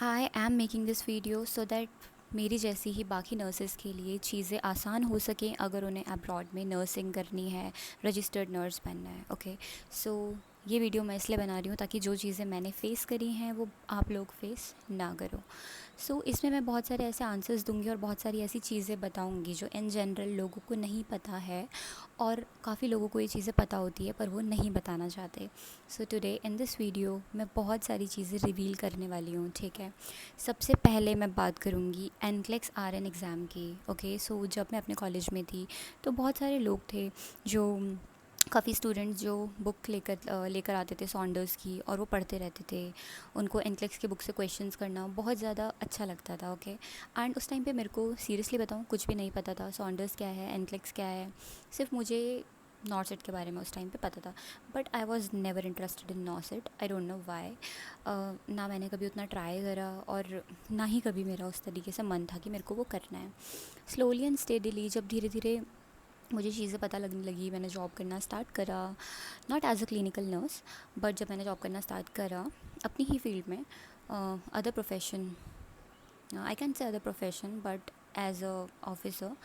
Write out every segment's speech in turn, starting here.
I am making this video so that मेरी जैसी ही बाकी नर्सेज़ के लिए चीज़ें आसान हो सकें अगर उन्हें अब्रॉड में नर्सिंग करनी है, रजिस्टर्ड नर्स बनना है। ओके, सो ये वीडियो मैं इसलिए बना रही हूँ ताकि जो चीज़ें मैंने फ़ेस करी हैं वो आप लोग फ़ेस ना करो। इसमें मैं बहुत सारे ऐसे आंसर्स दूंगी और बहुत सारी ऐसी चीज़ें बताऊंगी जो इन जनरल लोगों को नहीं पता है, और काफ़ी लोगों को ये चीज़ें पता होती है पर वो नहीं बताना चाहते। So today in this video मैं बहुत सारी चीज़ें रिवील करने वाली हूँ। ठीक है, सबसे पहले मैं बात करूँगी एनक्लेक्स आरएन एग्ज़ाम की। ओके, सो जब मैं अपने कॉलेज में थी तो बहुत सारे लोग थे जो काफ़ी स्टूडेंट्स जो बुक लेकर आते थे सॉन्डर्स की, और वो पढ़ते रहते थे। उनको एनक्लेक्स की बुक से क्वेश्चंस करना बहुत ज़्यादा अच्छा लगता था। ओके, एंड उस टाइम पे मेरे को सीरियसली बताऊँ कुछ भी नहीं पता था सॉन्डर्स क्या है, एनक्लेक्स क्या है। सिर्फ मुझे नॉर्सेट के बारे में उस टाइम पे पता था, but I was never interested in नॉर्सेट। I don't know why. ना मैंने कभी उतना ट्राई करा और ना ही कभी मेरा उस तरीके से मन था कि मेरे को वो करना है। स्लोली एंड स्टेडीली जब धीरे धीरे मुझे चीज़ें पता लगने लगी, मैंने जॉब करना स्टार्ट करा, not as a clinical nurse, but जब मैंने जॉब करना स्टार्ट करा अपनी ही फील्ड में, other profession, I can say other profession, but as a officer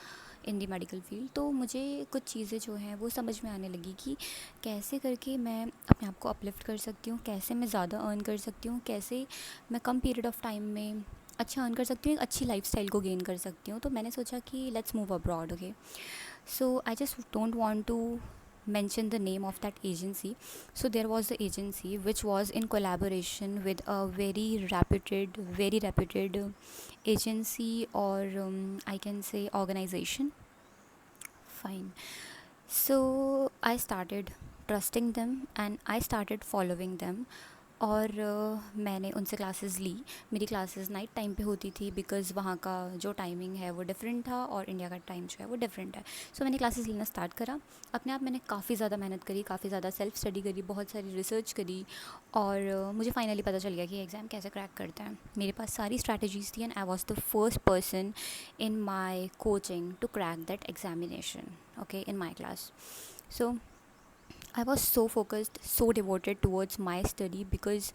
in the medical field, तो मुझे कुछ चीज़ें जो हैं वो समझ में आने लगी कि कैसे करके मैं अपने आप को अपलिफ्ट कर सकती हूँ, कैसे मैं ज़्यादा अर्न कर सकती हूँ, कैसे मैं कम पीरियड ऑफ टाइम में अच्छा अर्न कर सकती हूँ, एक अच्छी लाइफस्टाइल को गेन कर सकती हूँ। तो मैंने सोचा कि let's move abroad. Okay, so I just don't want to mention the name of that agency. So there was the agency which was in collaboration with a very reputed agency, or I can say organization. Fine. So I started trusting them and I started following them, और मैंने उनसे classes ली। मेरी classes night time पे होती थी because वहाँ का जो टाइमिंग है वो डिफरेंट था और इंडिया का टाइम जो है वो डिफरेंट है। सो मैंने क्लासेस लेना स्टार्ट करा। अपने आप मैंने काफ़ी ज़्यादा मेहनत करी, काफ़ी ज़्यादा सेल्फ स्टडी करी, बहुत सारी रिसर्च करी, और मुझे फाइनली पता चल गया कि एग्ज़ाम कैसे क्रैक करते हैं। मेरे पास सारी स्ट्रैटेजीज़ थी and I was the first person in my coaching to crack that examination. Okay, in my class. So I was so focused, so devoted towards my study because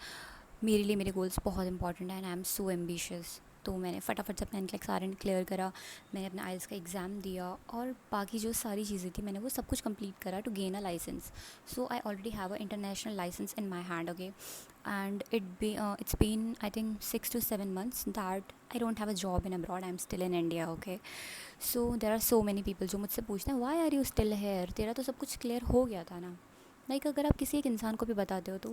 मेरे लिए मेरे goals बहुत important हैं and I am so ambitious. तो मैंने फटाफट से अपना एनक्लेक्स आरएन क्लियर करा, मैंने अपना आइल्स का एग्ज़ाम दिया, और बाकी जो सारी चीज़ें थी मैंने वो सब कुछ कंप्लीट करा to gain a licence. So I already have a international licence in my hand. Okay, and it's been I think 6 to 7 months that I don't have a job in abroad. I'm still in India. Okay, so there are so many people जो मुझसे पूछते हैं why are you still here, तेरा तो सब कुछ clear हो गया था ना। लाइक अगर आप किसी एक इंसान को भी बताते हो तो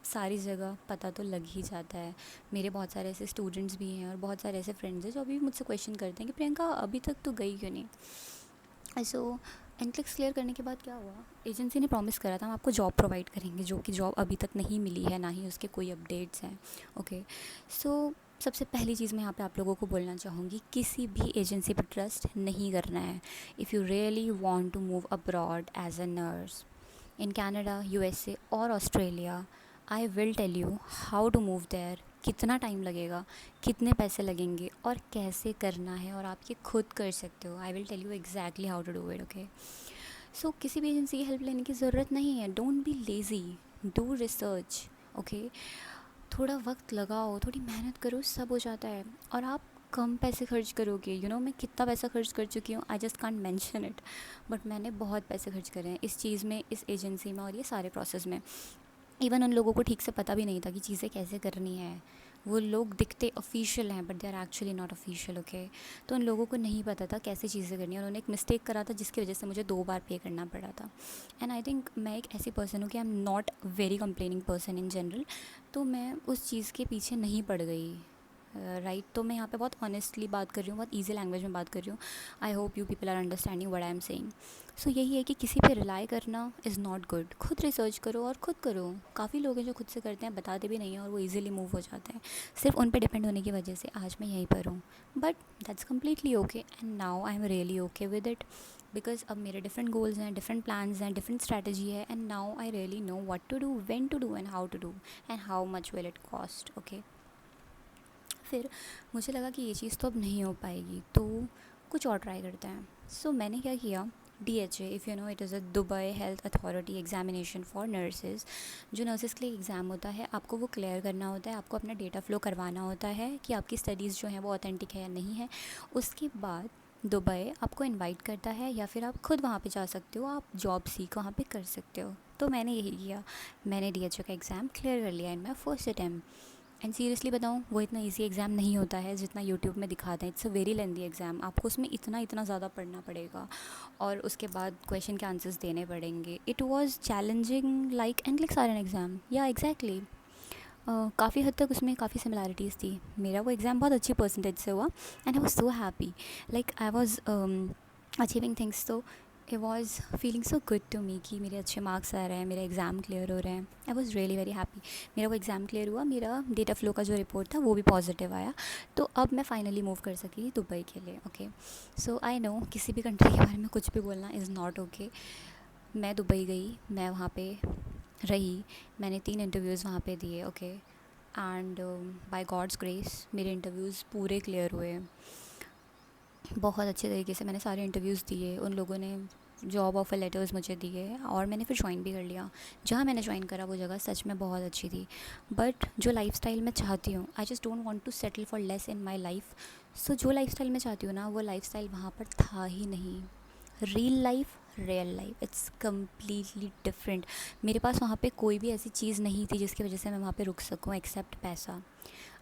सारी जगह पता तो लग ही जाता है। मेरे बहुत सारे ऐसे स्टूडेंट्स भी हैं और बहुत सारे ऐसे फ्रेंड्स हैं जो अभी भी मुझसे क्वेश्चन करते हैं कि प्रियंका अभी तक तो गई क्यों नहीं। सो एनक्लेक्स क्लियर करने के बाद क्या हुआ, एजेंसी ने प्रॉमिस करा था हम आपको जॉब प्रोवाइड करेंगे, जो कि जॉब अभी तक नहीं मिली है, ना ही उसके कोई अपडेट्स हैं। ओके, सो सबसे पहली चीज़ मैं यहाँ पे आप लोगों को बोलना चाहूँगी, किसी भी एजेंसी पर ट्रस्ट नहीं करना है। If you really want to move abroad as a nurse in Canada, USA और Australia, I will tell you how to move there, कितना टाइम लगेगा, कितने पैसे लगेंगे और कैसे करना है, और आप ये खुद कर सकते हो। I will tell you exactly how to do it. Okay, so किसी भी एजेंसी की हेल्प लेने की ज़रूरत नहीं है। Don't be lazy, do research. Okay, थोड़ा वक्त लगाओ, थोड़ी मेहनत करो, सब हो जाता है। और आप कम पैसे खर्च करोगे, मैं कितना पैसा खर्च कर चुकी हूँ, I just can't mention it, but मैंने बहुत पैसे खर्च करे हैं इस चीज़ में, इस एजेंसी में और ये सारे प्रोसेस में। इवन उन लोगों को ठीक से पता भी नहीं था कि चीज़ें कैसे करनी है। वो लोग दिखते ऑफिशियल हैं but they are actually not official. Okay, तो उन लोगों को नहीं पता था कैसे चीज़ें करनी है, उन्होंने एक मिस्टेक करा था जिसकी वजह से मुझे 2 बार पे करना पड़ा था। एंड आई थिंक मैं एक ऐसी पर्सन हूँ कि आई am not very complaining person in general, तो मैं उस चीज़ के पीछे नहीं पड़ गई। राइट, तो मैं यहाँ पे बहुत ऑनेस्टली बात कर रही हूँ, बहुत ईजी लैंग्वेज में बात कर रही हूँ। I hope you people are understanding what I am saying. So यही है कि किसी पे रिलाई करना इज़ नॉट गुड। खुद रिसर्च करो और खुद करो। काफ़ी लोग हैं जो खुद से करते हैं, बताते भी नहीं हैं और वो इजीली मूव हो जाते हैं। सिर्फ उन पे डिपेंड होने की वजह से आज मैं यहीं पर हूँ, but that's completely okay and now I am really okay with it, because अब मेरे डिफरेंट गोल्स हैं, डिफरेंट प्लान्स हैं, डिफरेंट स्ट्रैटेजी है, and now I really know what to do, when to do and how to do and how much will it cost. Okay, फिर मुझे लगा कि ये चीज़ तो अब नहीं हो पाएगी, तो कुछ और ट्राई करते हैं। सो मैंने क्या किया, DHA, if you know, it is a Dubai health authority examination for nurses. जो नर्सेज़ के लिए एग्ज़ाम होता है, आपको वो क्लियर करना होता है, आपको अपना डेटा फ्लो करवाना होता है कि आपकी स्टडीज़ जो हैं वो ऑथेंटिक है या नहीं है। उसके बाद दुबई आपको इनवाइट करता है, या फिर आप खुद वहाँ पे जा सकते हो, आप जॉब सीख वहाँ पे कर सकते हो। तो मैंने यही किया, मैंने DHA का एग्ज़ाम क्लियर कर लिया in my first attempt. And seriously बताऊँ, वो इतना इजी एग्ज़ाम नहीं होता है जितना यूट्यूब में दिखाते हैं। It's a very lengthy exam, आपको उसमें इतना इतना ज़्यादा पढ़ना पड़ेगा और उसके बाद क्वेश्चन के आंसर्स देने पड़ेंगे। It was challenging like and सारे एग्ज़ाम, या एग्जैक्टली काफ़ी हद तक उसमें काफ़ी सिमिलैरिटीज़ थी। मेरा वो एग्ज़ाम बहुत अच्छी परसेंटेज से हुआ and I was so happy, like I was achieving things. तो it was feeling so good to me कि मेरे अच्छे मार्क्स आ रहे हैं, मेरा एग्ज़ाम क्लियर हो रहे हैं। I was really very happy. मेरा वो एग्ज़ाम क्लियर हुआ, मेरा डेटा फ्लो का जो रिपोर्ट था वो भी पॉजिटिव आया। तो अब मैं फाइनली मूव कर सकी दुबई के लिए। ओके, सो आई नो किसी भी कंट्री के बारे में कुछ भी बोलना इज़ नॉट ओके। मैं दुबई गई, मैं वहाँ पे रही, मैंने 3 इंटरव्यूज़ वहाँ पे दिए। Okay, and by God's grace मेरे इंटरव्यूज़ पूरे क्लियर हुए। बहुत अच्छे तरीके से मैंने सारे इंटरव्यूज़ दिए, उन लोगों ने जॉब ऑफ़र लेटर्स मुझे दिए और मैंने फिर ज्वाइन भी कर लिया। जहाँ मैंने ज्वाइन करा वो जगह सच में बहुत अच्छी थी। बट जो लाइफ़स्टाइल मैं चाहती हूँ, I just don't want to settle for less in my life. So जो लाइफ़स्टाइल मैं चाहती हूँ ना, वो लाइफ़स्टाइल वहाँ पर था ही नहीं। Real life it's completely different. मेरे पास वहाँ पे कोई भी ऐसी चीज़ नहीं थी जिसकी वजह से मैं वहाँ पे रुक सकूँ एक्सेप्ट पैसा।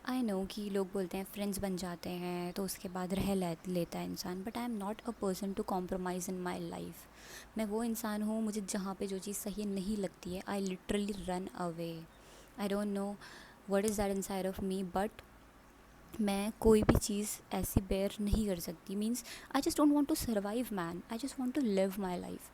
आई नो कि लोग बोलते हैं फ्रेंड्स बन जाते हैं तो उसके बाद लेता है इंसान, but I am not a person to compromise in my life. मैं वो इंसान हूँ, मुझे जहाँ पे जो चीज़ सही नहीं लगती है, I literally run away. I don't know what is that inside of me, but मैं कोई भी चीज़ ऐसी बेयर नहीं कर सकती। Means I just don't want to survive man, I just want to live my life.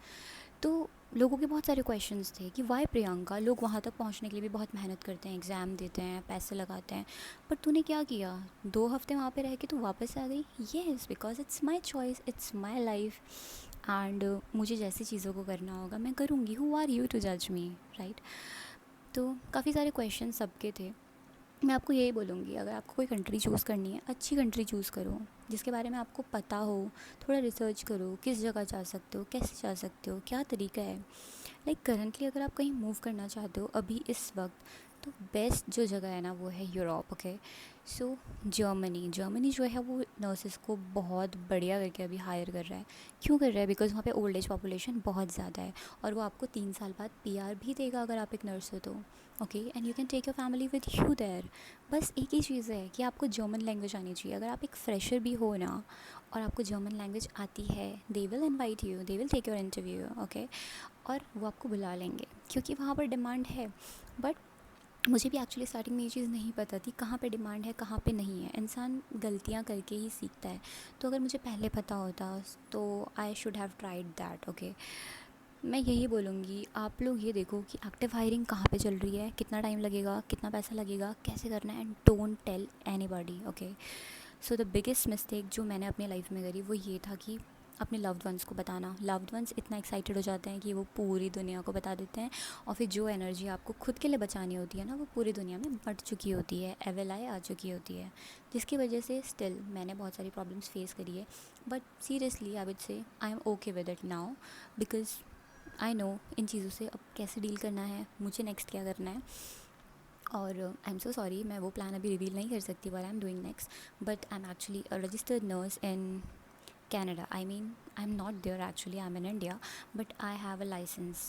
तो लोगों के बहुत सारे क्वेश्चंस थे कि वाई प्रियंका, लोग वहाँ तक पहुँचने के लिए भी बहुत मेहनत करते हैं, एग्ज़ाम देते हैं, पैसे लगाते हैं, पर तूने क्या किया? 2 हफ्ते वहाँ पे रह के तू वापस आ गई। Yes, because it's my choice, it's my life, and मुझे जैसी चीज़ों को करना होगा मैं करूँगी। हु आर यू टू जज मी, राइट? तो काफ़ी सारे क्वेश्चन सबके थे। मैं आपको यही बोलूँगी, अगर आपको कोई कंट्री चूज़ करनी है, अच्छी कंट्री चूज़ करो जिसके बारे में आपको पता हो। थोड़ा रिसर्च करो, किस जगह जा सकते हो, कैसे जा सकते हो, क्या तरीका है। लाइक करंटली अगर आप कहीं मूव करना चाहते हो अभी इस वक्त, तो बेस्ट जो जगह है ना वो है यूरोप। ओके, सो जर्मनी जो है वो नर्सेस को बहुत बढ़िया करके अभी हायर कर रहा है। क्यों कर रहा है? बिकॉज वहाँ पे ओल्ड एज पॉपुलेशन बहुत ज़्यादा है और वो आपको 3 साल बाद PR भी देगा अगर आप एक नर्स हो तो। Okay, and you can take your family with you there. बस एक ही चीज़ है कि आपको जर्मन लैंग्वेज आनी चाहिए। अगर आप एक फ्रेशर भी हो ना और आपको जर्मन लैंग्वेज आती है, they will invite you, they will take your interview. Okay, और वो आपको बुला लेंगे क्योंकि वहाँ पर डिमांड है। बट मुझे भी एक्चुअली स्टार्टिंग में ये चीज़ नहीं पता थी कहाँ पे डिमांड है कहाँ पे नहीं है। इंसान गलतियाँ करके ही सीखता है। तो अगर मुझे पहले पता होता तो I should have tried that. Okay, मैं यही बोलूँगी, आप लोग ये देखो कि एक्टिव हायरिंग कहाँ पे चल रही है, कितना टाइम लगेगा, कितना पैसा लगेगा, कैसे करना है, and don't tell anybody. Okay, so the biggest mistake जो मैंने अपनी लाइफ में करी वो ये था कि अपने लव्ड वंस को बताना। लव्ड वंस इतना एक्साइटेड हो जाते हैं कि वो पूरी दुनिया को बता देते हैं, और फिर जो एनर्जी आपको खुद के लिए बचानी होती है ना, वो पूरी दुनिया में बट चुकी होती है, एवेलाए आ चुकी होती है, जिसकी वजह से स्टिल मैंने बहुत सारी प्रॉब्लम्स फेस करी है। But seriously I would say I am okay with it now, because I know इन चीज़ों से अब कैसे डील करना है, मुझे नेक्स्ट क्या करना है। और आई एम सो सॉरी, मैं वो प्लान अभी रिवील नहीं कर सकती what I am doing next, but I am actually a registered nurse in Canada. I mean, I'm not there actually, I'm in India, but I have a license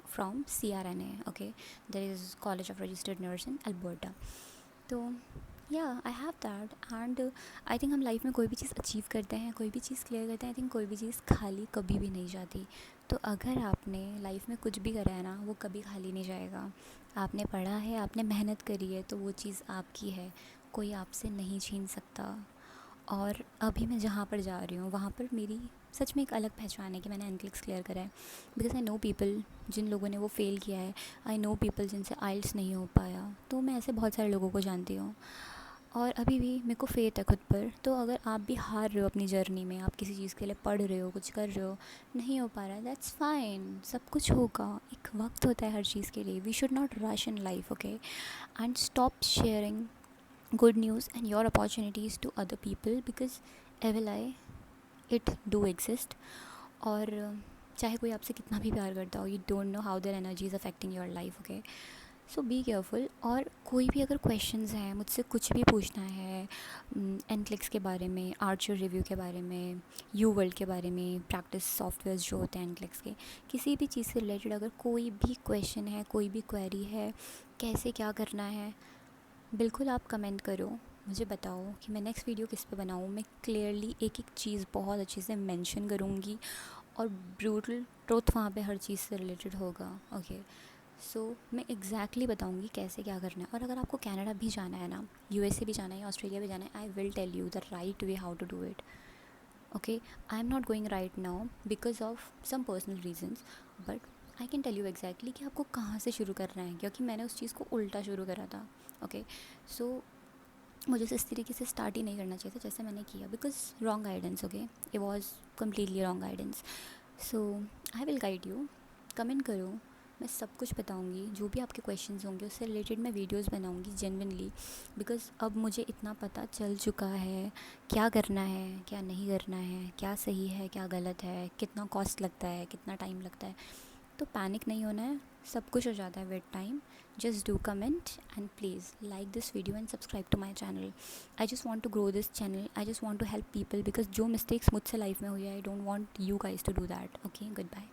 from CRNA. Okay, there is College of Registered Nurse in Alberta. तो या I have that, and I think हम life में कोई भी चीज़ achieve करते हैं, कोई भी चीज़ क्लियर करते हैं, आई थिंक कोई भी चीज़ खाली कभी भी नहीं जाती। तो अगर आपने लाइफ में कुछ भी करा है ना, वो कभी खाली नहीं जाएगा। आपने पढ़ा है, आपने मेहनत करी है, तो वो चीज़ आपकी है, कोई आपसे नहीं छीन सकता। और अभी मैं जहाँ पर जा रही हूँ वहाँ पर मेरी सच में एक अलग पहचान है कि मैंने NCLEX क्लियर करा है। बिकॉज आई नो पीपल जिन लोगों ने वो फ़ेल किया है, आई नो पीपल जिनसे IELTS नहीं हो पाया, तो मैं ऐसे बहुत सारे लोगों को जानती हूँ। और अभी भी मेरे को फेथ है खुद पर। तो अगर आप भी हार रहे हो अपनी जर्नी में, आप किसी चीज़ के लिए पढ़ रहे हो, कुछ कर रहे हो, नहीं हो पा रहा है, दैट्स फाइन, सब कुछ होगा, एक वक्त होता है हर चीज़ के लिए। We should not rush in life. Okay, and stop sharing good news and your opportunities to other people, because evil eye, it do exist। और चाहे कोई आपसे कितना भी प्यार करता हो, you don't know how their energy is affecting your life, okay. So be careful. और कोई भी अगर क्वेश्चंस हैं, मुझसे कुछ भी पूछना है एनक्लिक्स के बारे में, आर्चर रिव्यू के बारे में, यू वर्ल्ड के बारे में, प्रैक्टिस सॉफ्टवेयर्स जो होते हैं एनक्लिक्स के, किसी भी चीज़ से रिलेटेड अगर कोई भी क्वेश्चन है, कोई भी क्वेरी है, कैसे क्या करना है, बिल्कुल आप कमेंट करो, मुझे बताओ कि मैं नेक्स्ट वीडियो किस पे बनाऊँ। मैं क्लियरली एक एक चीज़ बहुत अच्छे से मेंशन करूँगी और ब्रूटल ट्रुथ वहाँ पे हर चीज़ से रिलेटेड होगा, ओके। सो मैं एग्जैक्टली बताऊँगी कैसे क्या करना है। और अगर आपको कनाडा भी जाना है ना, यूएसए भी जाना है या ऑस्ट्रेलिया भी जाना है, I will tell you the right way how to do it, okay. I am not going right now because of some personal reasons, but I can tell you exactly कि आपको कहाँ से शुरू करना है, क्योंकि मैंने उस चीज़ को उल्टा शुरू करा था, ओके। सो मुझे इस तरीके से स्टार्ट ही नहीं करना चाहिए था जैसे मैंने किया, because wrong guidance, okay, it was completely wrong guidance. So I will guide you, comment करो, मैं सब कुछ बताऊंगी, जो भी आपके क्वेश्चंस होंगे उससे रिलेटेड मैं वीडियोस बनाऊंगी जेन्युइनली, बिकॉज अब मुझे इतना पता चल चुका है क्या करना है, क्या नहीं करना है, क्या सही है, क्या गलत है, कितना कॉस्ट लगता है, कितना टाइम लगता है। तो पैनिक नहीं होना है, सब कुछ हो जाता है with time. Just do comment and please like this video and subscribe to my channel. I just want to grow this channel, I just want to help people, because जो मिस्टेक्स मुझसे लाइफ में हुई है, I don't want you guys to do that, okay. Good bye.